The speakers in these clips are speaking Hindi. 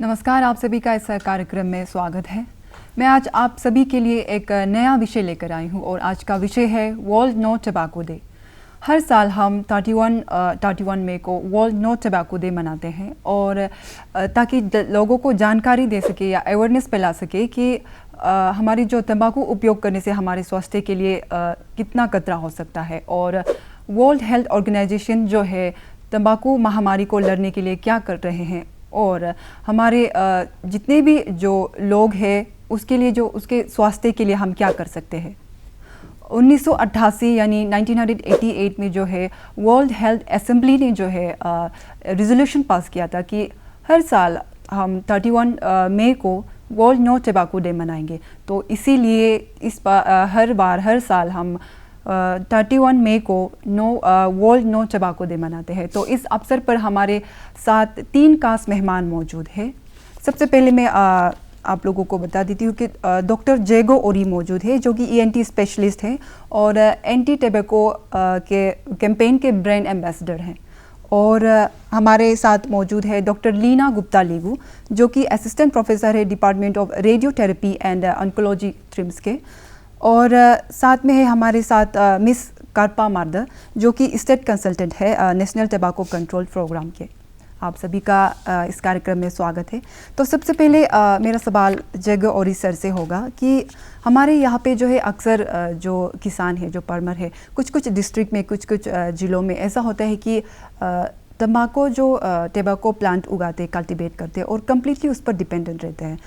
नमस्कार, आप सभी का इस कार्यक्रम में स्वागत है। मैं आज आप सभी के लिए एक नया विषय लेकर आई हूँ और आज का विषय है वर्ल्ड नो टबैको डे। हर साल हम 31 मई को वर्ल्ड नो टबैको डे मनाते हैं और ताकि लोगों को जानकारी दे सके या अवेयरनेस फैला सके कि हमारी जो तंबाकू उपयोग करने से हमारे स्वास्थ्य के लिए कितना खतरा हो सकता है और वर्ल्ड हेल्थ ऑर्गेनाइजेशन जो है तंबाकू महामारी को लड़ने के लिए क्या कर रहे हैं और हमारे जितने भी जो लोग हैं उसके लिए जो उसके स्वास्थ्य के लिए हम क्या कर सकते हैं। 1988 यानी 1988 में जो है वर्ल्ड हेल्थ असेंबली ने जो है रिजोल्यूशन पास किया था कि हर साल हम 31 मई को वर्ल्ड नो टबैको डे मनाएंगे। तो इसीलिए हर साल हम 31 मई को वर्ल्ड नो टबैको डे मनाते हैं। तो इस अवसर पर हमारे साथ 3 खास मेहमान मौजूद हैं। सबसे पहले मैं आप लोगों को बता देती हूँ कि डॉक्टर जेगो ओरी मौजूद है जो कि ENT स्पेशलिस्ट हैं और एंटी टबैको के कैंपेन के ब्रांड एम्बेसडर हैं। और हमारे साथ मौजूद है डॉक्टर लीना गुप्ता लीगू जो कि असिस्टेंट प्रोफेसर है department of radiotherapy and oncology TRIMS के। और साथ में है हमारे साथ मिस कार्पा मार्दर जो कि स्टेट कंसल्टेंट है नेशनल टबैको कंट्रोल प्रोग्राम के। आप सभी का इस कार्यक्रम में स्वागत है। तो सबसे पहले मेरा सवाल जेगो ओरी सर से होगा कि हमारे यहाँ पे जो है अक्सर जो किसान है जो फार्मर है कुछ डिस्ट्रिक्ट में कुछ ज़िलों में ऐसा होता है कि तंबाकू जो टबैको प्लांट उगाते कल्टीवेट करते और कम्प्लीटली उस पर डिपेंडेंट रहते हैं।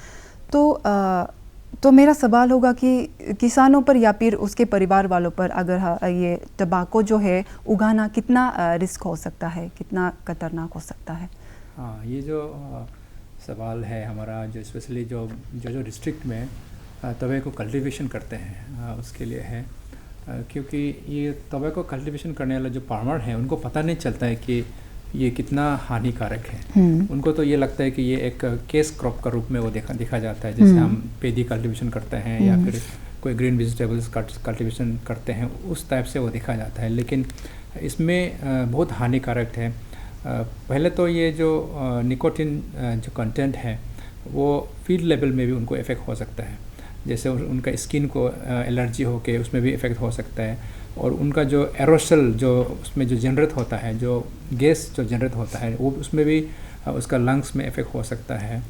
तो मेरा सवाल होगा कि किसानों पर या फिर उसके परिवार वालों पर अगर ये टबैको जो है उगाना कितना रिस्क हो सकता है, कितना खतरनाक हो सकता है। हाँ, ये जो सवाल है हमारा जो स्पेशली जो डिस्ट्रिक्ट में टबैको कल्टीवेशन करते हैं उसके लिए है, क्योंकि ये टबैको कल्टीवेशन करने वाला जो फार्मर है उनको पता नहीं चलता है कि ये कितना हानिकारक है। उनको तो ये लगता है कि ये एक केस क्रॉप का रूप में वो देखा जाता है, जैसे हम पेदी कल्टीवेशन करते हैं या फिर कोई ग्रीन वेजिटेबल्स कल्टीवेशन करते हैं उस टाइप से वो देखा जाता है। लेकिन इसमें बहुत हानिकारक है। पहले तो ये जो निकोटिन जो कंटेंट है वो फील्ड लेवल में भी उनको इफ़ेक्ट हो सकता है, जैसे उनका स्किन को एलर्जी होके उसमें भी इफ़ेक्ट हो सकता है। और उनका जो एरोसल जो उसमें जो जनरेट होता है, जो गैस जो जनरेट होता है वो उसमें भी उसका लंग्स में इफ़ेक्ट हो सकता है।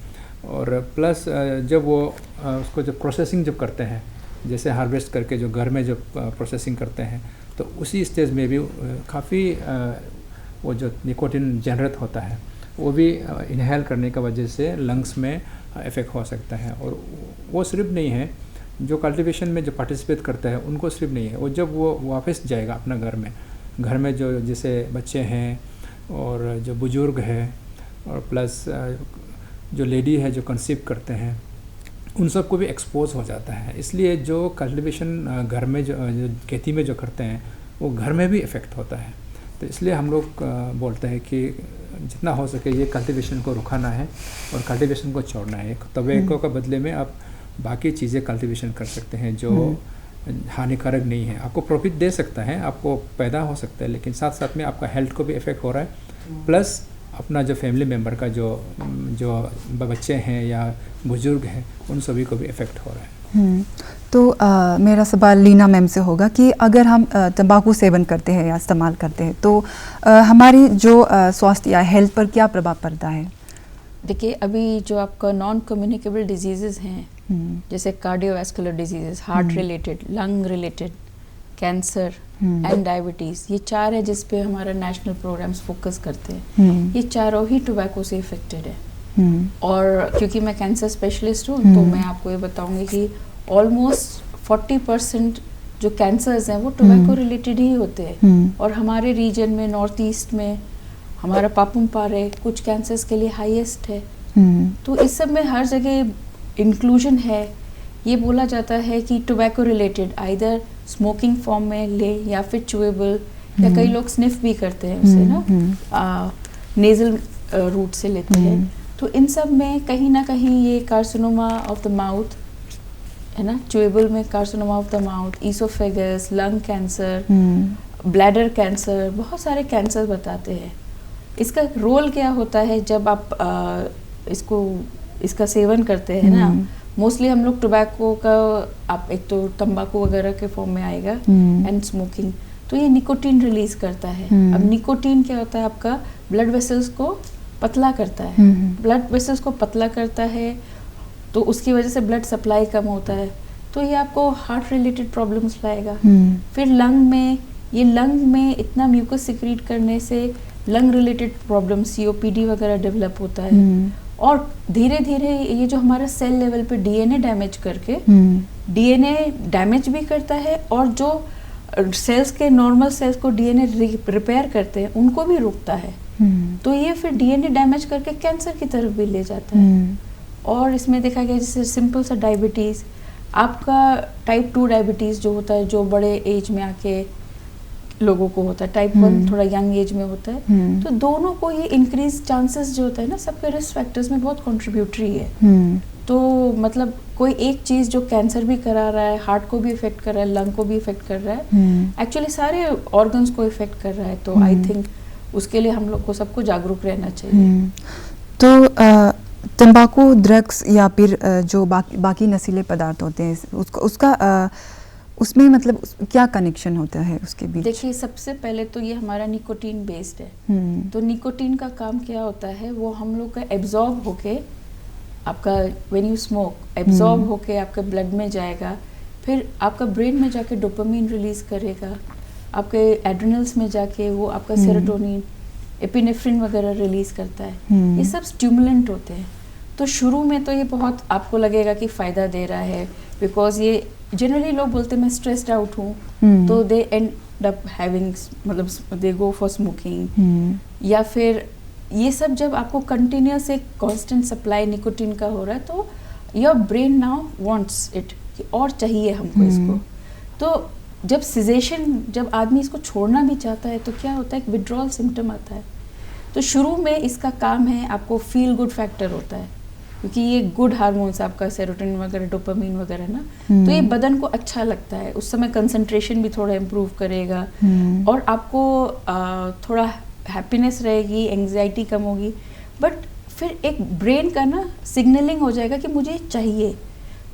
और प्लस जब वो उसको जब प्रोसेसिंग जब करते हैं, जैसे हार्वेस्ट करके जो घर में जो प्रोसेसिंग करते हैं, तो उसी स्टेज में भी काफ़ी वो जो निकोटिन जनरेट होता है वो भी इनहेल करने की वजह से लंग्स में इफ़ेक्ट हो सकता है। और वो सिर्फ नहीं है, जो कल्टीवेशन में जो पार्टिसिपेट करता है उनको सिर्फ नहीं है, वो जब वो वापस जाएगा अपना घर में जो जैसे बच्चे हैं और जो बुज़ुर्ग है और प्लस जो लेडी है जो कंसीव करते हैं उन सबको भी एक्सपोज हो जाता है। इसलिए जो कल्टीवेशन घर में जो खेती में जो करते हैं वो घर में भी इफ़ेक्ट होता है। तो इसलिए हम लोग बोलते हैं कि जितना हो सके ये कल्टीवेशन को रुकाना है और कल्टीवेशन को छोड़ना है। टबैको के बदले में आप बाकी चीज़ें कल्टीवेशन कर सकते हैं जो हानिकारक नहीं है। आपको प्रॉफिट दे सकता है, आपको पैदा हो सकता है, लेकिन साथ साथ में आपका हेल्थ को भी इफ़ेक्ट हो रहा है, प्लस अपना जो फैमिली मेम्बर का जो बच्चे हैं या बुज़ुर्ग हैं उन सभी को भी इफ़ेक्ट हो रहा है। तो मेरा सवाल लीना मैम से होगा कि अगर हम तंबाकू सेवन करते हैं या इस्तेमाल करते हैं तो हमारी जो स्वास्थ्य या हेल्थ पर क्या प्रभाव पड़ता है। देखिए, अभी जो आपका नॉन कम्युनिकेबल डिजीज़ेज़ हैं जैसे cardiovascular diseases, heart related, lung related, cancer and diabetes, ये 4 है जिस पे हमारा नेशनल प्रोग्राम्स फोकस करते हैं। ये चारों ही टोबैको से इफेक्टेड है। और क्योंकि मैं कैंसर स्पेशलिस्ट हूँ तो मैं आपको ये बताऊँगी कि ऑलमोस्ट 40% जो कैंसर्स हैं वो टोबैको रिलेटेड ही होते हैं। और हमारे रीजन में नॉर्थ ईस्ट में हमारा पापुमपारे कुछ कैंसर्स के लिए हाईएस्ट है। तो इस सब में हर जगह इंक्लूजन है। ये बोला जाता है कि tobacco related either smoking form में ले या फिर चुएबल, या कई लोग स्निफ भी करते हैं उसे ना नेजल रूट से लेते हैं। तो इन सब में कहीं ना कहीं ये कार्सिनोमा ऑफ द माउथ है ना, चुएबल में carcinoma of the mouth, oesophagus, lung cancer, bladder cancer, बहुत सारे कैंसर बताते हैं। इसका रोल क्या होता है जब आप इसका सेवन करते हैं ना, मोस्टली हम लोग टोबैको का, आप एक तो तंबाकू वगैरह के फॉर्म में आएगा एंड स्मोकिंग, तो ये निकोटीन रिलीज करता है। अब निकोटीन क्या होता है, आपका ब्लड वेसल्स को पतला करता है, ब्लड वेसल्स को पतला करता है, तो उसकी वजह से ब्लड सप्लाई कम होता है, तो ये आपको हार्ट रिलेटेड प्रॉब्लम्स लाएगा। फिर लंग में इतना म्यूकस सिक्रीट करने से लंग रिलेटेड प्रॉब्लम, COPD वगैरह डेवलप होता है। और धीरे धीरे ये जो हमारा सेल लेवल पे DNA डैमेज करके DNA डैमेज भी करता है, और जो सेल्स के नॉर्मल सेल्स को DNA रिपेयर करते हैं उनको भी रोकता है। तो ये फिर DNA डैमेज करके कैंसर की तरफ भी ले जाता है। और इसमें देखा गया जैसे सिंपल सा डायबिटीज़, आपका टाइप 2 डायबिटीज़ जो होता है, जो बड़े एज में आके लोगों को होता है, टाइप 1 थोड़ा यंग एज में होता है, तो दोनों को ये इंक्रीज चांसेस जो होता है ना, सबके रिस्क फैक्टर्स में बहुत कंट्रीब्यूटरी है। तो मतलब कोई एक चीज़ जो कैंसर भी करा रहा है, हार्ट को भी इफेक्ट कर रहा है, लंग को भी इफेक्ट कर रहा है, एक्चुअली सारे ऑर्गन्स को इफेक्ट कर रहा है। तो आई थिंक उसके लिए हम लोग को सबको जागरूक रहना चाहिए। तो तंबाकू, ड्रग्स या फिर जो बाकी नशीले पदार्थ होते हैं, उसका उसमें मतलब क्या कनेक्शन होता है उसके बीच? देखिए, सबसे पहले तो ये हमारा निकोटीन बेस्ड है। तो निकोटीन का काम क्या होता है, वो हम लोग का एब्जॉर्ब होके, आपका व्हेन यू स्मोक एब्जॉर्ब होके आपके ब्लड में जाएगा, फिर आपका ब्रेन में जाके डोपामीन रिलीज करेगा, आपके एड्रिनल्स में जाके वो आपका सेरोटोनिन, एपिनेफ्रिन वगैरह रिलीज करता है। ये सब स्टिमुलेंट होते हैं। तो शुरू में तो ये बहुत आपको लगेगा कि फ़ायदा दे रहा है, बिकॉज ये जनरली लोग बोलते हैं मैं स्ट्रेस्ड आउट हूँ, तो दे एंड अप हैविंग, मतलब दे गो फॉर स्मोकिंग। या फिर ये सब जब आपको कंटिन्यूस एक कांस्टेंट सप्लाई निकोटीन का हो रहा है, तो your brain now wants it, कि और चाहिए हमको इसको। तो जब सिजेशन, जब आदमी इसको छोड़ना भी चाहता है, तो क्या होता है, एक विड्रॉल सिम्टम आता है। तो शुरू में इसका काम है, आपको फील गुड फैक्टर होता है, क्योंकि ये गुड हार्मोन्स, आपका सेरोटोनिन वगैरह, डोपामीन वगैरह ना, तो ये बदन को अच्छा लगता है। उस समय कंसंट्रेशन भी थोड़ा इम्प्रूव करेगा, और आपको थोड़ा हैप्पीनेस रहेगी, एंग्जाइटी कम होगी। बट फिर एक ब्रेन का ना सिग्नलिंग हो जाएगा कि मुझे चाहिए।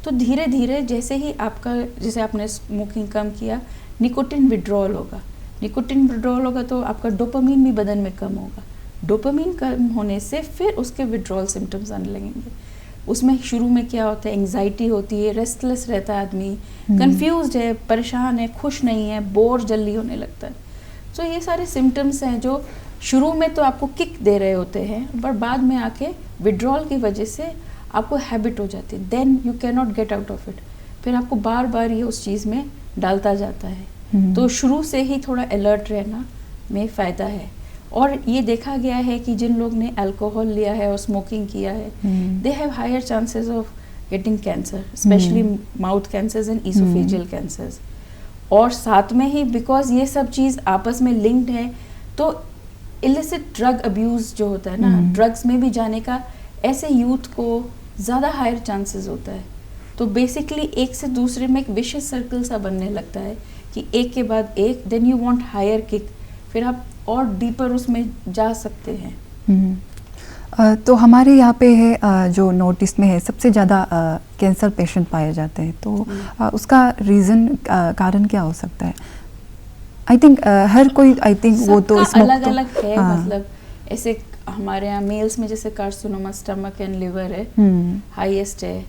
तो धीरे धीरे जैसे ही आपका, जैसे आपने स्मोकिंग कम किया, निकोटीन विड्रॉल होगा। निकोटीन विड्रॉल होगा तो आपका डोपामीन भी बदन में कम होगा। डोपामीन कम होने से फिर उसके विड्रॉल सिम्टम्स आने लगेंगे। उसमें शुरू में क्या होता है, एंग्जाइटी होती है, रेस्टलेस रहता है आदमी, कंफ्यूज्ड है, परेशान है, खुश नहीं है, बोर जल्दी होने लगता है। तो ये सारे सिम्टम्स हैं जो शुरू में तो आपको किक दे रहे होते हैं, पर बाद में आके विड्रॉल की वजह से आपको हैबिट हो जाती है, then you can not get out of it. फिर आपको बार बार ये उस चीज़ में डालता जाता है। तो शुरू से ही थोड़ा अलर्ट रहना में फ़ायदा है। और ये देखा गया है कि जिन लोग ने अल्कोहल लिया है और स्मोकिंग किया है, they have higher chances of getting cancer, specially mouth cancers and oesophageal cancers. और साथ में ही बिकॉज ये सब चीज़ आपस में लिंक्ड है, तो इलिसिट ड्रग अब्यूज़ जो होता है ना, ड्रग्स में भी जाने का ऐसे यूथ को ज़्यादा हायर चांसेस होता है। तो बेसिकली एक से दूसरे में एक विशियस सर्कल सा बनने लगता है कि एक के बाद एक, then you want higher kick, फिर आप और डीपर उसमें जा सकते हैं। तो हमारे यहाँ पे है, जो नॉर्थ ईस्ट में है, सबसे ज़्यादा कैंसर पेशेंट पाए जाते हैं। तो उसका रीज़न, कारण क्या हो सकता है? आई थिंक हर कोई, आई थिंक वो तो अलग अलग है। मतलब ऐसे हमारे यहाँ मेल्स में जैसे कार्सिनोमा स्टमक एंड लिवर है, हाईएस्ट है।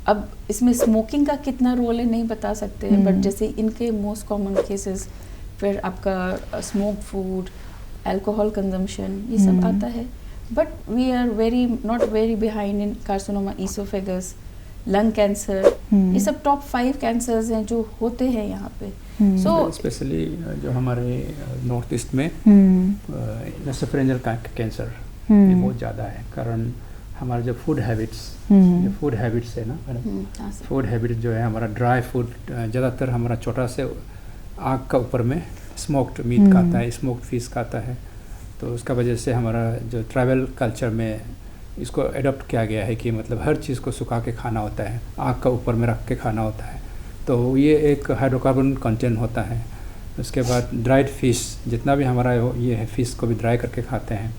अब इसमें स्मोकिंग का कितना रोल है नहीं बता सकते हैं, बट जैसे इनके मोस्ट कॉमन केसेस, फिर आपका स्मोक फूड, अल्कोहल कंजम्पशन, ये सब आता है। But we are not very behind in carcinoma oesophagus, lung cancer, ये सब टॉप 5 कैंसर्स हैं जो होते हैं यहाँ पे। सो स्पेशली जो हमारे नॉर्थ ईस्ट में नसोफेरेंजियल कैंसर ये बहुत ज़्यादा है, कारण हमारे जो फूड हैबिट्स है ना मैडम, फूड हैबिट जो है हमारा ड्राई फूड, ज़्यादातर हमारा छोटा से आग का ऊपर में स्मोक्ड मीट खाता है, स्मोक्ड फिश खाता है। तो उसका वजह से हमारा जो ट्रैवल कल्चर में इसको एडॉप्ट किया गया है कि मतलब हर चीज़ को सुखा के खाना होता है, आग का ऊपर में रख के खाना होता है। तो ये एक हाइड्रोकार्बन कंटेंट होता है। उसके बाद ड्राइड फिश, जितना भी हमारा ये है, फिश को भी ड्राई करके खाते हैं।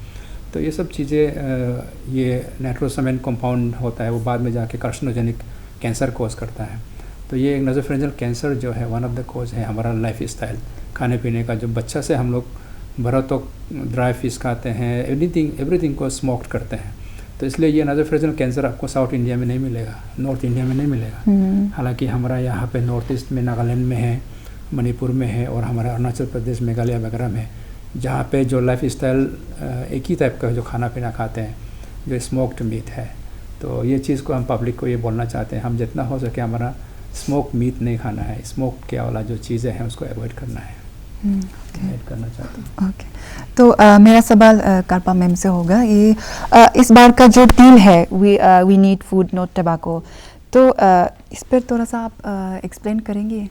तो ये सब चीज़ें ये नाइट्रोसामाइन कंपाउंड होता है, वो बाद में जाके कार्सिनोजेनिक कैंसर कोज करता है। तो ये एक नासोफेरेंजियल कैंसर जो है वन ऑफ द कोज है हमारा लाइफ स्टाइल खाने पीने का। जो बच्चा से हम लोग बड़ा तो ड्राई फिश खाते हैं, एवरीथिंग को स्मोक्ड करते हैं, तो इसलिए ये नासोफेरेंजियल कैंसर आपको साउथ इंडिया में नहीं मिलेगा, नॉर्थ इंडिया में नहीं मिलेगा। हालांकि हमारा यहाँ पे नॉर्थ ईस्ट में नागालैंड में है, मणिपुर में है और हमारा अरुणाचल प्रदेश, मेघालय वगैरह में, जहाँ पे जो लाइफ स्टाइल एक ही टाइप का जो खाना पीना खाते हैं, जो स्मोक्ड मीट है। तो ये चीज़ को हम पब्लिक को ये बोलना चाहते हैं, हम जितना हो सके हमारा स्मोक मीट नहीं खाना है, स्मोक क्या वाला जो चीज़ें हैं उसको अवॉइड करना है, अवॉइड करना चाहते हैं। ओके, तो मेरा सवाल कार्पा मैम से होगा, ये इस बार का जो थीम है we need food not tobacco, तो इस पर थोड़ा सा आप एक्सप्लेन करेंगे?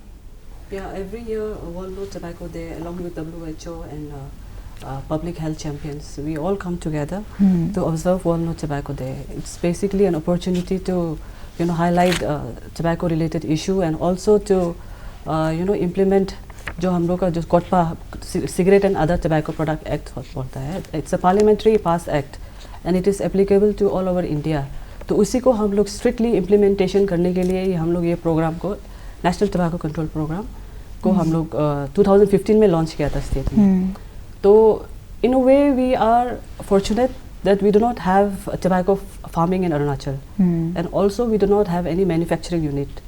Yeah, every year World No Tobacco Day, along with WHO and public health champions, we all come together to observe World No Tobacco Day. It's basically an opportunity to, highlight tobacco-related issue and also to, implement जो हम लोग का जो COTPA cigarette and other tobacco product act बोलता है. It's a parliamentary passed act and it is applicable to all over India. तो उसी को हम लोग strictly implementation करने के लिए हम लोग ये प्रोग्राम को नेशनल टोबैको कंट्रोल प्रोग्राम को हम लोग 2015 में लॉन्च किया था स्टेट में। तो in a way we are fortunate that we do not have tobacco farming in Arunachal and also we do not have any manufacturing unit.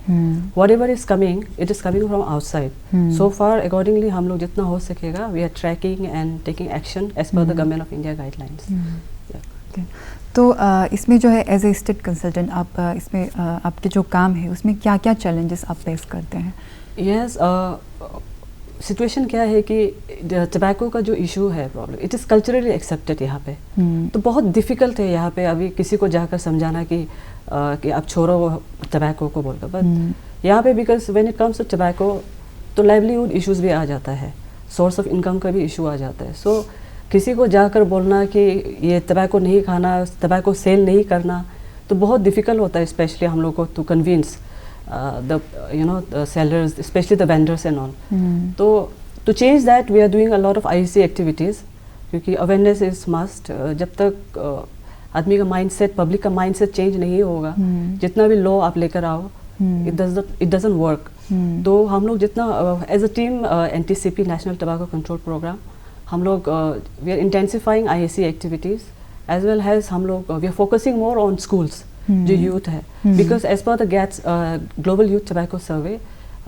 Whatever is coming, it is coming from outside. So far accordingly हम लोग जितना हो सकेगा we are tracking and taking action as पर the Government of India guidelines. तो इसमें जो है एज ए स्टेट कंसल्टेंट आप इसमें आपके जो काम है उसमें क्या क्या चैलेंजेस आप फेस करते हैं? यस, सिचुएशन क्या है कि टबैको का जो इशू है problem, it is culturally accepted यहाँ पे। तो बहुत डिफ़िकल्ट है यहाँ पे अभी किसी को जाकर समझाना कि आप छोड़ो टबैको को बोलकर। बट यहाँ पे because when it comes to tobacco तो लाइवलीहुड इश्यूज़ भी आ जाता है, सोर्स ऑफ इनकम का भी इशू आ जाता है। सो किसी को जाकर बोलना कि ये टबैको नहीं खाना, टबैको सेल नहीं करना, तो बहुत डिफ़िकल्ट होता है, स्पेशली हम लोग को to convince the sellers, specially the vendors and all. तो to change that we are doing a lot of IEC activities, क्योंकि अवेयरनेस इज़ मस्ट। जब तक आदमी का माइंडसेट, पब्लिक का माइंडसेट चेंज नहीं होगा, जितना भी लॉ आप लेकर आओ, इट डजंट वर्क। तो हम लोग जितना as a team NTCP national tobacco control programme, हम लोग we are intensifying IEC activities as well has हम लोग we are focusing more on schools जो यूथ है, बिकॉज एज पर the GATS global youth tobacco survey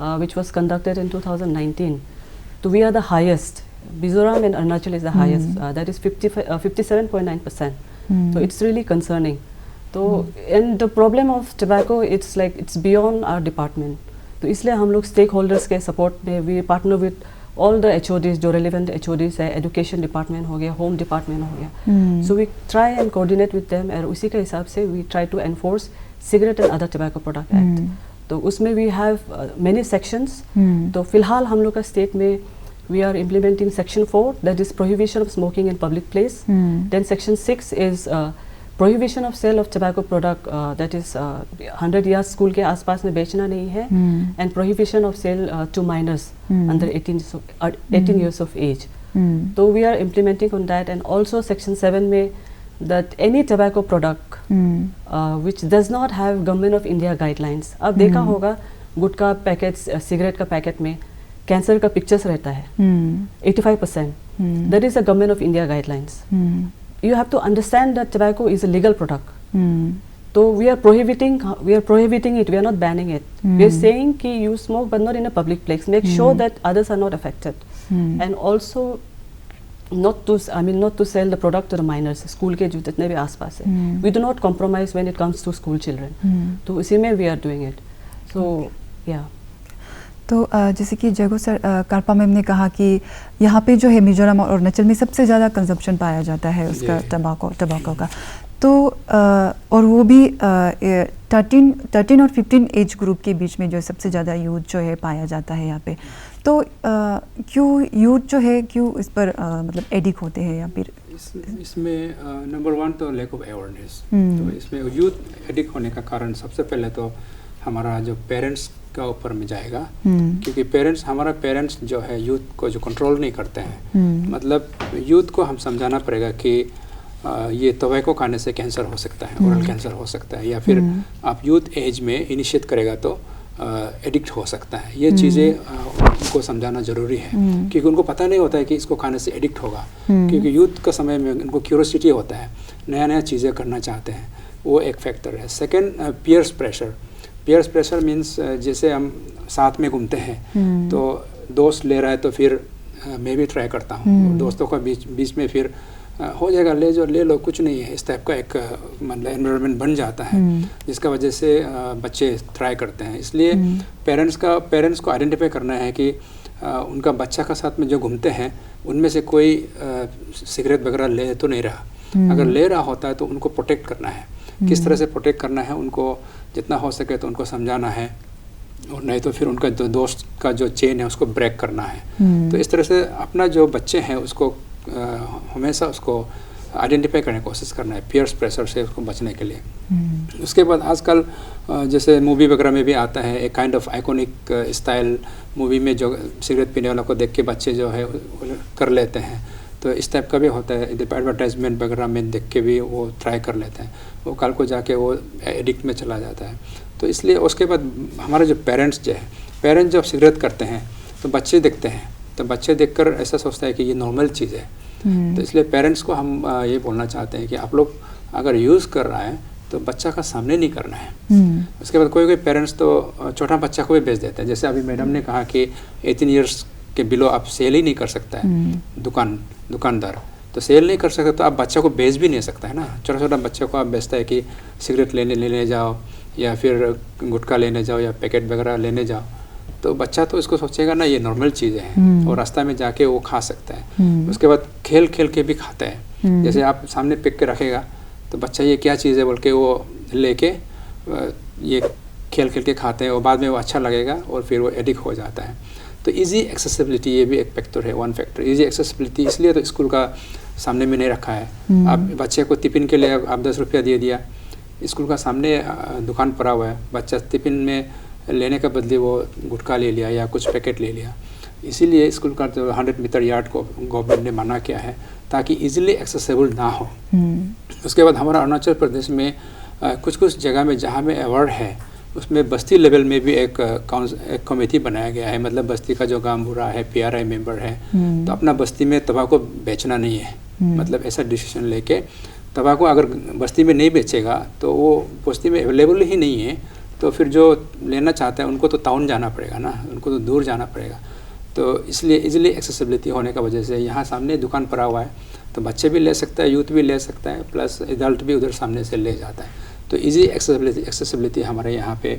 which was conducted in 2019, तो we are the highest, Mizoram and Arunachal is the highest, that is 57.9%. So it's really concerning. तो and the problem of tobacco it's like it's beyond our department. तो इसलिए हम लोग स्टेक होल्डर्स के सपोर्ट में we partner with all the HODs, जो relevant HODs है, एजुकेशन डिपार्टमेंट हो गया, होम डिपार्टमेंट हो गया, so we try and coordinate with them, और उसी के हिसाब से we try to enforce cigarette and other tobacco product act. तो उसमें वी हैव मेनी सेक्शंस। तो फिलहाल हम लोग का स्टेट में we are implementing section 4, that is prohibition of smoking in public place. Then section 6 is prohibition of sale of tobacco product, that is 100 years school के आसपास में बेचना नहीं है, and prohibition of sale to minors under 18 years of age. तो we are implementing on that. And also section 7 में that any tobacco product which does not have government of India guidelines. अब देखा होगा गुटखा पैकेट्स, सिगरेट का पैकेट में कैंसर का पिक्चर्स रहता है 85%, that is a government of India guidelines. You have to understand that tobacco is a legal product. So we are prohibiting it. We are not banning it. We are saying कि you smoke but not in a public place. Make sure that others are not affected. And also not to sell the product to the minors. School के जो जितने भी आसपास है. We do not compromise when it comes to school children. तो इसी में we are doing it. So yeah. तो जैसे कि जगो सर, कार्पा मैम ने कहा कि यहाँ पे जो है मिजोरम और अरुणाचल में सबसे ज़्यादा कंजप्शन पाया जाता है उसका टबाको का। तो और वो भी 13 और 15 एज ग्रुप के बीच में जो सबसे ज़्यादा यूथ जो है पाया जाता है यहाँ पे। तो क्यों यूथ जो है क्यों इस पर मतलब एडिक्ट होते हैं या फिर इसमें नंबर 1 तो लैक ऑफ अवेयरनेस। तो इसमें यूथ एडिक्ट होने का कारण सबसे पहले तो हमारा जो पेरेंट्स का ऊपर में जाएगा, क्योंकि हमारा पेरेंट्स जो है यूथ को जो कंट्रोल नहीं करते हैं। मतलब यूथ को हम समझाना पड़ेगा कि ये टोबैको खाने से कैंसर हो सकता है, ओरल कैंसर हो सकता है, या फिर आप यूथ एज में इनिशिएट करेगा तो एडिक्ट हो सकता है। ये चीज़ें उनको समझाना ज़रूरी है, क्योंकि उनको पता नहीं होता है कि इसको खाने से एडिक्ट होगा, क्योंकि यूथ का समय में उनको क्यूरोसिटी होता है, नया नया चीज़ें करना चाहते हैं, वो एक फैक्टर है। Second, peers pressure. Peers pressure means जैसे हम साथ में घूमते हैं तो दोस्त ले रहा है तो फिर मैं भी ट्राई करता हूँ, दोस्तों का बीच में फिर हो जाएगा, ले लो कुछ नहीं है, इस टाइप का एक मतलब एनवायरनमेंट बन जाता है, जिसका वजह से बच्चे ट्राई करते हैं। इसलिए पेरेंट्स को आइडेंटिफाई करना है कि उनका बच्चा का साथ में जो घूमते हैं उनमें से कोई सिगरेट वगैरह ले तो नहीं रहा, अगर ले रहा होता है तो उनको प्रोटेक्ट करना है। किस तरह से प्रोटेक्ट करना है, उनको जितना हो सके तो उनको समझाना है, और नहीं तो फिर उनका जो दोस्त का जो चेन है उसको ब्रेक करना है। तो इस तरह से अपना जो बच्चे हैं उसको हमेशा उसको आइडेंटिफाई करने की कोशिश करना है, पीयर्स प्रेशर से उसको बचने के लिए। उसके बाद आजकल जैसे मूवी वगैरह में भी आता है, एक kind of iconic style movie में जो सिगरेट पीने वाला को देख के बच्चे जो है कर लेते हैं, तो इस टाइप का भी होता है। एडवर्टाइजमेंट वगैरह में देख के भी वो ट्राई कर लेते हैं, वो कल को जाके वो एडिक्ट में चला जाता है। तो इसलिए उसके बाद हमारे जो पेरेंट्स जब सिगरेट करते हैं तो बच्चे देखते हैं, तो बच्चे देखकर ऐसा सोचता है कि ये नॉर्मल चीज़ है। तो इसलिए पेरेंट्स को हम ये बोलना चाहते हैं कि आप लोग अगर यूज़ कर रहा है तो बच्चा का सामने नहीं करना है। उसके बाद कोई पेरेंट्स तो छोटा बच्चा को भी भेज देते हैं, जैसे अभी मैडम ने कहा कि 18 ईयर्स के बिलो आप सेल ही नहीं कर सकता है, दुकानदार तो सेल नहीं कर सकता, तो आप बच्चा को बेच भी नहीं सकता है ना। छोटा बच्चे को आप बेचता है कि सिगरेट लेने जाओ, या फिर गुटखा लेने जाओ, या पैकेट वगैरह लेने जाओ, तो बच्चा तो इसको सोचेगा ना ये नॉर्मल चीज़ें हैं, और रास्ता में जाके वो खा सकता है। उसके बाद खेल के भी खाता है, जैसे आप सामने पिक के रखेगा तो बच्चा ये क्या चीज़ है बोल के वो लेके ये खेल के खाते हैं, और बाद में वो अच्छा लगेगा और फिर वो एडिक्ट हो जाता है। तो इजी एक्सेसिबिलिटी ये भी एक फैक्टर है, वन फैक्टर। इजी एक्सेसिबिलिटी इसलिए तो स्कूल का सामने में नहीं रखा है। आप बच्चे को टिफिन के लिए आप 10 रुपया दे दिया, स्कूल का सामने दुकान पड़ा हुआ है, बच्चा टिफिन में लेने के बदले वो गुटखा ले लिया या कुछ पैकेट ले लिया। इसीलिए स्कूल का जो 100 मीटर यार्ड को गवर्नमेंट ने माना किया है, ताकि इजीली एक्सेसिबल ना हो। उसके बाद हमारा अरुणाचल प्रदेश में कुछ जगह में जहाँ में अवार्ड है, उसमें बस्ती लेवल में भी एक कमेटी बनाया गया है, मतलब बस्ती का जो गांव बुरा है, PRI मेंबर है, तो अपना बस्ती में तंबाकू बेचना नहीं है, मतलब ऐसा डिसीजन लेके तंबाकू अगर बस्ती में नहीं बेचेगा तो वो बस्ती में अवेलेबल ही नहीं है, तो फिर जो लेना चाहता है उनको तो टाउन जाना पड़ेगा ना, उनको तो दूर जाना पड़ेगा। तो इसलिए इजीली एक्सेसिबिलिटी होने का वजह से यहाँ सामने दुकान पड़ा हुआ है, तो बच्चे भी ले सकता है, यूथ भी ले सकता है, प्लस एडल्ट भी उधर सामने से ले जाता है। तो इजी एक्सेसिबिलिटी हमारे यहाँ पे।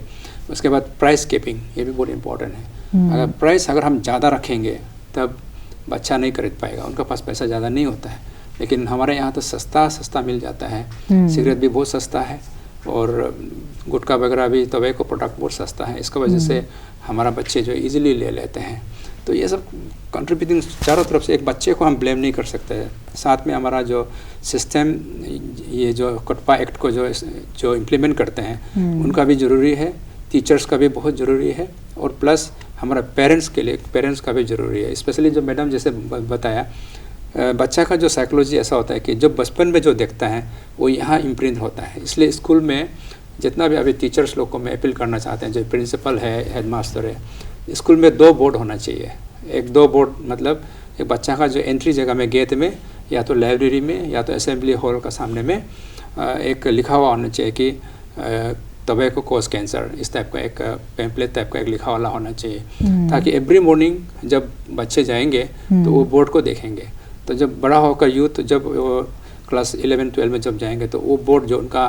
उसके बाद प्राइस केपिंग, ये भी बहुत इंपॉर्टेंट है। अगर प्राइस हम ज़्यादा रखेंगे तब बच्चा नहीं खरीद पाएगा, उनका पास पैसा ज़्यादा नहीं होता है। लेकिन हमारे यहाँ तो सस्ता मिल जाता है, सिगरेट भी बहुत सस्ता है, और गुटखा वगैरह भी, टोबैको प्रोडक्ट बहुत सस्ता है। इसकी वजह से हमारा बच्चे जो इजीली ले लेते हैं। तो ये सब कंट्रीब्यूटिंग चारों तरफ से, एक बच्चे को हम ब्लेम नहीं कर सकते। साथ में हमारा जो सिस्टम, ये जो कटपा एक्ट को जो इम्प्लीमेंट करते हैं उनका भी ज़रूरी है, टीचर्स का भी बहुत ज़रूरी है, और प्लस हमारा पेरेंट्स का भी ज़रूरी है। स्पेशली जो मैडम जैसे बताया, बच्चा का जो साइकोलॉजी ऐसा होता है कि जो बचपन में जो देखता है वो यहाँ इम्प्रिंट होता है। इसलिए स्कूल में जितना भी अभी टीचर्स लोग को मैं अपील करना चाहते हैं, जो प्रिंसिपल है, हेडमास्टर है, स्कूल में 2 बोर्ड होना चाहिए। 2 बोर्ड मतलब एक बच्चा का जो एंट्री जगह में, गेट में, या तो लाइब्रेरी में या तो असेंबली हॉल का सामने में एक लिखा हुआ होना चाहिए कि टोबैको कॉज कैंसर, इस टाइप का एक पैम्पलेट टाइप का एक लिखा वाला होना चाहिए, ताकि एवरी मॉर्निंग जब बच्चे जाएंगे तो वो बोर्ड को देखेंगे। तो जब बड़ा होकर यूथ जब क्लास 11-12 में जब जाएंगे तो वो बोर्ड जो उनका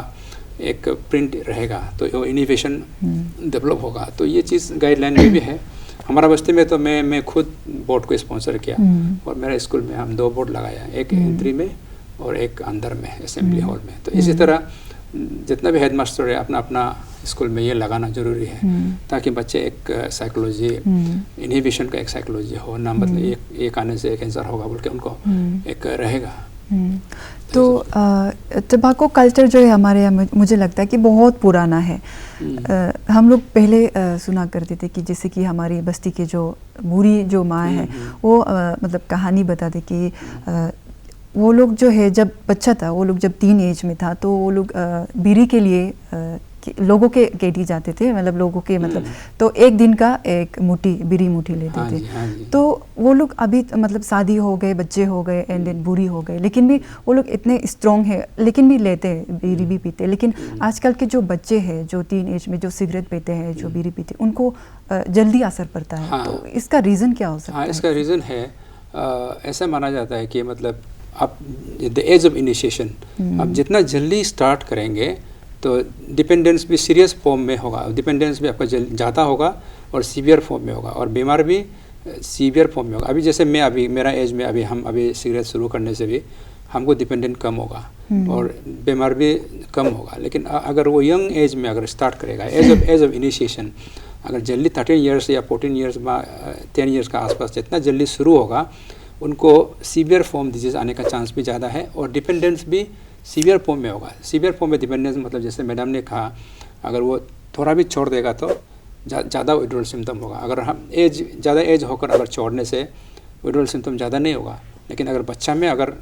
एक प्रिंट रहेगा, तो वो इनोवेशन डेवलप होगा। तो ये चीज़ गाइडलाइन में भी है। हमारा बस्ती में तो मैं खुद बोर्ड को स्पॉन्सर किया, और मेरे स्कूल में हम 2 बोर्ड लगाया, एक एंट्री में और एक अंदर में असेंबली हॉल में। तो इसी तरह जितना भी हेडमास्टर है अपना स्कूल में ये लगाना ज़रूरी है, ताकि बच्चे एक साइकोलॉजी, इनहिबिशन का एक साइकोलॉजी हो ना, मतलब एक आने से कैंसर होगा बोल के उनको एक रहेगा। तो टबैको कल्चर जो है हमारे यहाँ, मुझे लगता है कि बहुत पुराना है। हम लोग पहले सुना करते थे कि जैसे कि हमारी बस्ती के जो बूढ़ी जो माँ है वो मतलब कहानी बताते कि वो लोग जो है जब बच्चा था, वो लोग जब टीन एज में था तो वो लोग बीड़ी के लिए लोगों के केटी जाते थे, मतलब लोगों के मतलब तो एक दिन का एक मुट्ठी बीड़ी मुट्ठी लेते हाँ थे। जी, हाँ जी। तो वो लोग अभी मतलब शादी हो गए, बच्चे हो गए एंड देन बूढ़ी हो गए, लेकिन भी वो लोग इतने स्ट्रॉन्ग है, लेकिन भी लेते हैं, बीड़ी भी पीते हैं। लेकिन आजकल के जो बच्चे हैं जो टीन एज में जो सिगरेट पीते हैं, जो बीड़ी पीते हैं, उनको जल्दी असर पड़ता है। हाँ। तो इसका रीज़न क्या हो सकता हाँ, है? इसका रीज़न है ऐसा माना जाता है कि मतलब आप द एज ऑफ इनिशिएशन आप जितना जल्दी स्टार्ट करेंगे तो डिपेंडेंस भी सीरियस फॉर्म में होगा, डिपेंडेंस भी आपका ज़्यादा होगा और सीवियर फॉर्म में होगा, और बीमार भी सीवियर फॉर्म में होगा। अभी जैसे मैं अभी मेरा एज में अभी सिगरेट शुरू करने से भी हमको डिपेंडेंट कम होगा और बीमार भी कम होगा। लेकिन अगर वो यंग एज में अगर स्टार्ट करेगा, एज ऑफ इनिशिएशन अगर जल्दी 13 ईयर्स या 14 ईयर्स में 10 ईयर्स का आसपास जितना जल्दी शुरू होगा, उनको सीवियर फॉर्म डिजीज़ आने का चांस भी ज़्यादा है और डिपेंडेंस भी सीवियर फॉर्म में होगा। सीवियर फॉर्म में डिपेंडेंस मतलब जैसे मैडम ने कहा, अगर वो थोड़ा भी छोड़ देगा तो ज़्यादा विड्रॉल सिम्टम होगा। अगर हम ज़्यादा एज होकर अगर छोड़ने से विड्रॉल सिम्टम ज़्यादा नहीं होगा, लेकिन अगर बच्चा में अगर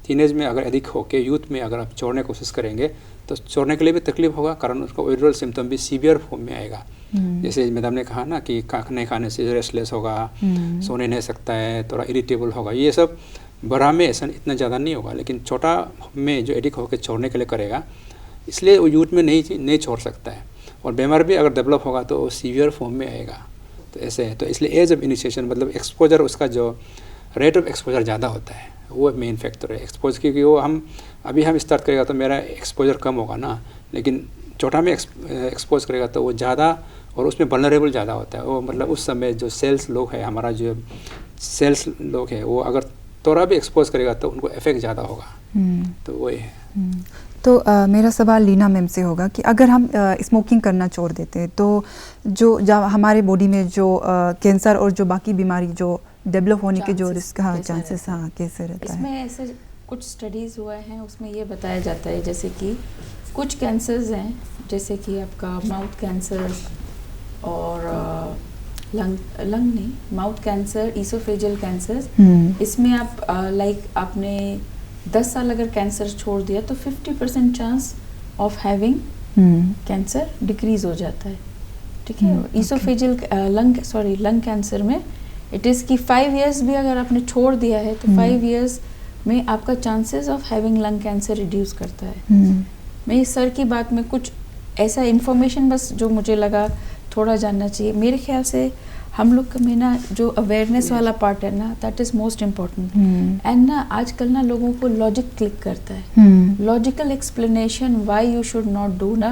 टीनेज में अगर अधिक होकर यूथ में अगर आप छोड़ने की कोशिश करेंगे तो छोड़ने के लिए भी तकलीफ होगा, कारण उसको विड्रॉल सिम्टम भी सीवियर फॉर्म में आएगा। जैसे मैडम ने कहा ना कि खाने खाने से रेस्टलेस होगा, सोने नहीं सकता है, थोड़ा इरिटेबल होगा, ये सब बड़ा में ऐसा इतना ज़्यादा नहीं होगा, लेकिन छोटा में जो एडिक्ट होकर छोड़ने के लिए करेगा, इसलिए वो यूथ में नहीं छोड़ सकता है। और बीमार भी अगर डेवलप होगा तो वो सीवियर फॉर्म में आएगा। तो ऐसे है, तो इसलिए एज ऑफ इनिशिएशन मतलब एक्सपोजर, उसका जो रेट ऑफ एक्सपोजर ज़्यादा होता है वो मेन फैक्टर है एक्सपोज, क्योंकि वो हम स्टार्ट करेगा तो मेरा एक्सपोजर कम होगा ना, लेकिन छोटा में एक्सपोज करेगा तो वो ज़्यादा और उसमें वल्नरेबल ज़्यादा होता है। वो मतलब उस समय जो सेल्स लोग है, हमारा जो सेल्स लोग है, वो अगर थोड़ा भी एक्सपोज करेगा तो उनको इफेक्ट ज़्यादा होगा। तो वही है। तो मेरा सवाल लीना मैम से होगा कि अगर हम स्मोकिंग करना छोड़ देते हैं तो जो हमारे बॉडी में जो कैंसर और जो बाकी बीमारी जो डेवलप होने के जो रिस्क चांसेस कैसे रहता है? इसमें ऐसे कुछ स्टडीज़ हुए हैं, उसमें ये बताया जाता है जैसे कि कुछ कैंसर्स हैं, जैसे कि आपका माउथ कैंसर और लंग नहीं, माउथ कैंसर, ईसोफेजियल कैंसर, इसमें आप आपने 10 साल अगर कैंसर छोड़ दिया तो 50% chance of having cancer decrease हो जाता है। ठीक है। ईसोफेजियल लंग कैंसर में इट इज़ कि 5 इयर्स भी अगर आपने छोड़ दिया है तो 5 इयर्स में आपका chances of having lung cancer reduce करता है। मैं इस सर की बात में कुछ ऐसा इन्फॉर्मेशन बस जो मुझे लगा थोड़ा जानना चाहिए। मेरे ख्याल से हम लोग का में ना जो अवेयरनेस वाला पार्ट है ना, that is most important. And ना आजकल ना लोगों को लॉजिक क्लिक करता है, logical explanation why you should not do ना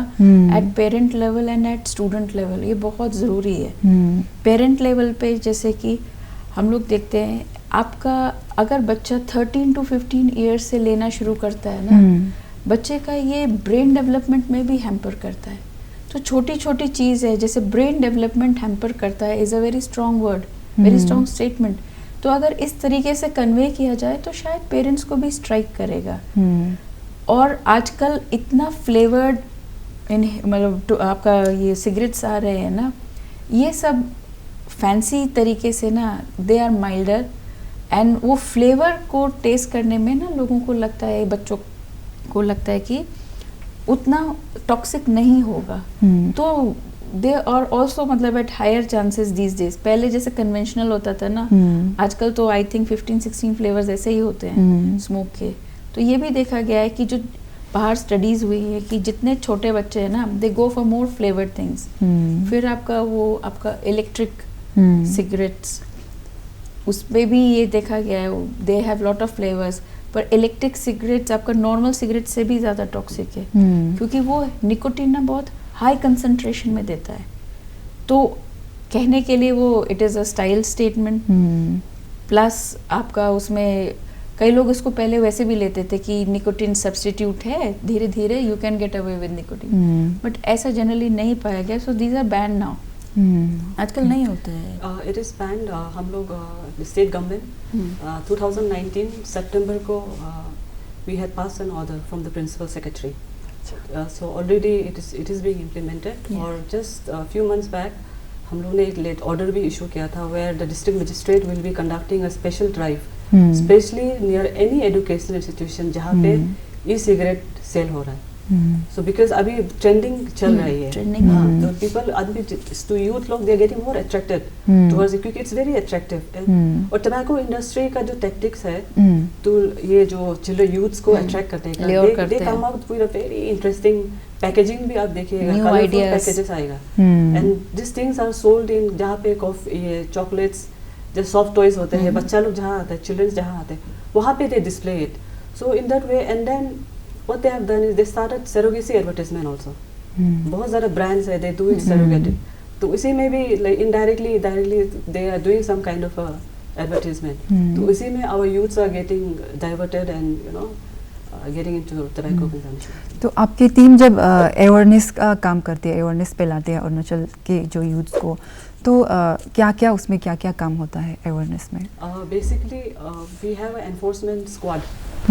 at parent level and at student level, ये बहुत ज़रूरी है। पेरेंट लेवल पे जैसे कि हम लोग देखते हैं, आपका अगर बच्चा 13 to 15 ईयर्स से लेना शुरू करता है ना, बच्चे का ये ब्रेन डेवलपमेंट में भी हैम्पर करता है। तो छोटी छोटी चीज़ है, जैसे ब्रेन डेवलपमेंट हैम्पर करता है is a very strong word, very strong statement. तो अगर इस तरीके से कन्वे किया जाए तो शायद पेरेंट्स को भी स्ट्राइक करेगा। और आजकल इतना फ्लेवर्ड मतलब आपका ये सिगरेट्स आ रहे हैं ना, ये सब फैंसी तरीके से ना, दे आर माइल्डर एंड वो फ्लेवर को टेस्ट करने में ना लोगों को लगता है, बच्चों को लगता है कि उतना टॉक्सिक नहीं होगा। तो दे आर ऑल्सो मतलब at higher chances these days. पहले जैसे कन्वेंशनल होता था ना, आजकल तो आई थिंक 15-16 फ्लेवर्स ऐसे ही होते हैं स्मोक के। तो ये भी देखा गया है कि जो बाहर स्टडीज़ हुई है कि जितने छोटे बच्चे हैं ना, they go for more flavoured things. फिर आपका इलेक्ट्रिक सिगरेट्स, उस पर भी ये देखा गया है, they have lot of flavours, पर इलेक्ट्रिक सिगरेट्स आपका नॉर्मल सिगरेट से भी ज़्यादा टॉक्सिक है, क्योंकि वो निकोटीन ना बहुत हाई कंसंट्रेशन में देता है। तो कहने के लिए वो it is a style statement, plus आपका उसमें कई लोग इसको पहले वैसे भी लेते थे कि निकोटीन सब्स्टिट्यूट है, धीरे धीरे you can get away with nicotine, but ऐसा जनरली नहीं पाया गया। So these are ban now. आजकल नहीं होता है। It is banned. हम लोग स्टेट गवर्नमेंट 2019 सितंबर को we had passed an order from the principal secretary, so already it is being implemented. और जस्ट फ्यू मंथ्स बैक हम लोग ने एक लेट ऑर्डर भी इशू किया था, where the district magistrate will be conducting a special drive specially near any educational institution जहाँ पे ई सिगरेट सेल हो रहा है. सो बिकॉज अभी ट्रेंडिंग चल रही है, ट्रेंडिंग, तो पीपल आदमी टू यूथ लोग they are getting more attracted towards it क्योंकि इट्स वेरी अट्रैक्टिव. और टबैको इंडस्ट्री का जो टेक्टिक्स है तो ये जो चिल्ड्रन यूथ्स को अट्रैक्ट करने का, they come out with a very interesting packaging भी आप देखिएगा, कलरफुल पैकेजेस आएगा. And this things are sold in जहाँ पे कॉफी, ये चॉकलेट्स, जो सॉफ्ट टॉयज होते हैं, बच्चा लोग जहाँ आते हैं, चिल्ड्रंस जहाँ आते हैं, वहाँ पे they display it. So in that way and then what they have done is they started surrogacy advertisement also. बहुत ज़्यादा brands है, they do it surrogated. तो इसी में भी like indirectly they are doing some kind of a advertisement. तो इसी में our youths are getting diverted and you know getting into tobacco consumption. तो आपकी टीम जब अवेयरनेस का काम करती है, अवेयरनेस फैलाते हैं अरुणाचल के जो यूथ्स को, तो क्या उसमें क्या काम होता है अवेयरनेस में? Basically we have an enforcement squad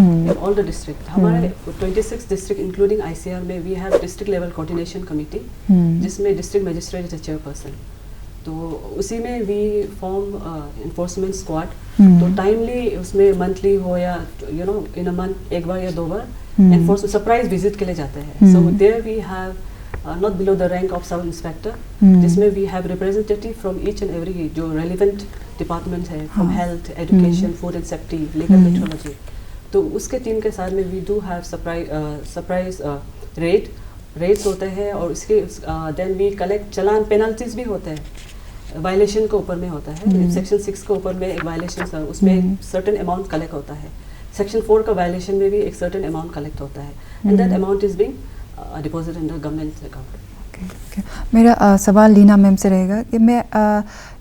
in all the district. हमारे 26 district including ICR में we have district level coordination committee जिसमें district magistrate is the chairperson. तो उसी में we form enforcement squad. तो timely उसमें monthly हो या you know in a month एक बार या दो बार enforcement surprise visit के लिए जाते हैं. So there we have not below the rank of sub inspector, जिसमें we have representative from each and every जो relevant departments है, from health, education, food and safety, legal metrology. तो उसके टीम के साथ में we do have surprise rates होते हैं और उसके then we collect challan, penalties भी होते हैं, violation के ऊपर में होता है. सेक्शन 6 के ऊपर में एक violation उसमें एक certain amount collect होता है. सेक्शन 4 का violation में भी एक certain amount collect होता है and that amount is being deposited in the government account. Okay. मेरा सवाल लीना मैम से रहेगा कि मैं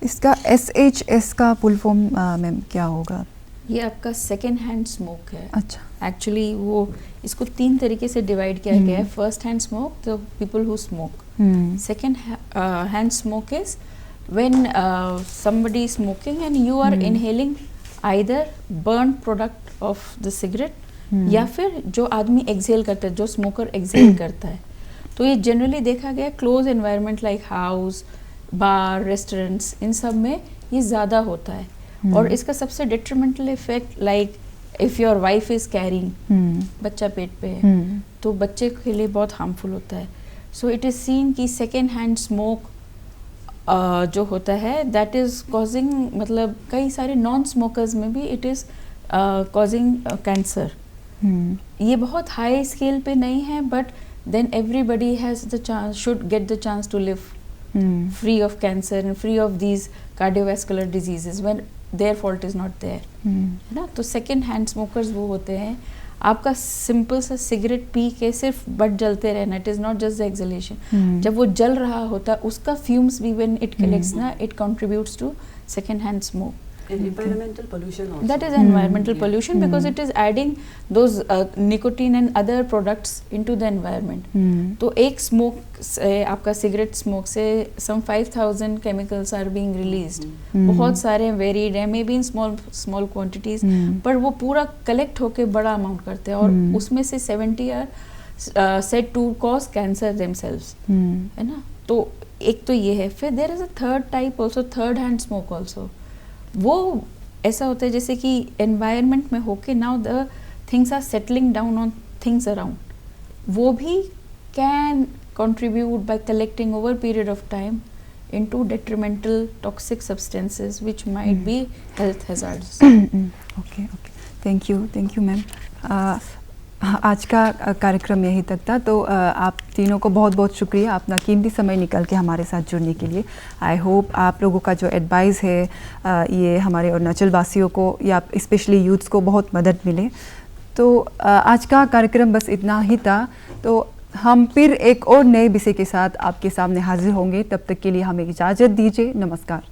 इसका SHS का फुल फॉर्म मैम क्या होगा? ये आपका सेकेंड हैंड स्मोक है. अच्छा. एक्चुअली वो इसको 3 तरीके से डिवाइड किया गया है. First hand smoke, the people who smoke. Second hand smoke is when somebody is smoking and you are inhaling either burnt product of the cigarette या फिर जो आदमी एक्सहेल करता है, जो स्मोकर एक्सहेल करता है. तो ये जनरली देखा गया क्लोज एनवायरनमेंट लाइक हाउस, बार, रेस्टोरेंट्स, इन सब में ये ज़्यादा होता है. और इसका सबसे detrimental effect like if your wife is carrying, बच्चा पेट पे है, तो बच्चे के लिए बहुत हार्मफुल होता है. सो इट इज़ सीन कि सेकेंड हैंड स्मोक जो होता है दैट इज़ कॉजिंग, मतलब कई सारे नॉन स्मोकर्स में भी इट इज़ कॉजिंग कैंसर. ये बहुत हाई स्केल पे नहीं है, but then everybody has the chance, should get the chance to live free of cancer and free of these cardiovascular diseases when their fault is not there, है ना. तो सेकेंड हैंड स्मोकर्स वो होते हैं, आपका सिंपल सा सिगरेट पी के सिर्फ बट जलते रहना, it is not just the exhalation. जब वो जल रहा होता है उसका फ्यूम्स भी व्हेन इट कलेक्ट्स ना, it contributes to second hand smoke. And environmental pollution also. That is environmental pollution because it is adding those nicotine and other products into the environment. तो एक स्मोक से, आपका सिगरेट स्मोक से some 5,000 chemicals are being released. बहुत सारे varied हैं, maybe in small quantities, पर वो पूरा collect होके बड़ा amount करते हैं और उसमें से 70 are said to cause cancer themselves, है ना. तो एक तो ये है. फिर there is a third type also, third hand smoke also. वो ऐसा होता है जैसे कि एनवायरनमेंट में होके now the things are settling down on things around, वो भी can contribute by collecting over period of time into detrimental toxic substances which might be health hazards. Okay, thank you ma'am. आज का कार्यक्रम यहीं तक था. तो आप तीनों को बहुत बहुत शुक्रिया अपना कीमती समय निकल के हमारे साथ जुड़ने के लिए. आई होप आप लोगों का जो एडवाइस है ये हमारे अरुणाचल वासियों को या स्पेशली यूथ्स को बहुत मदद मिले. तो आज का कार्यक्रम बस इतना ही था. तो हम फिर एक और नए विषय के साथ आपके सामने हाजिर होंगे. तब तक के लिए हमें इजाज़त दीजिए. नमस्कार.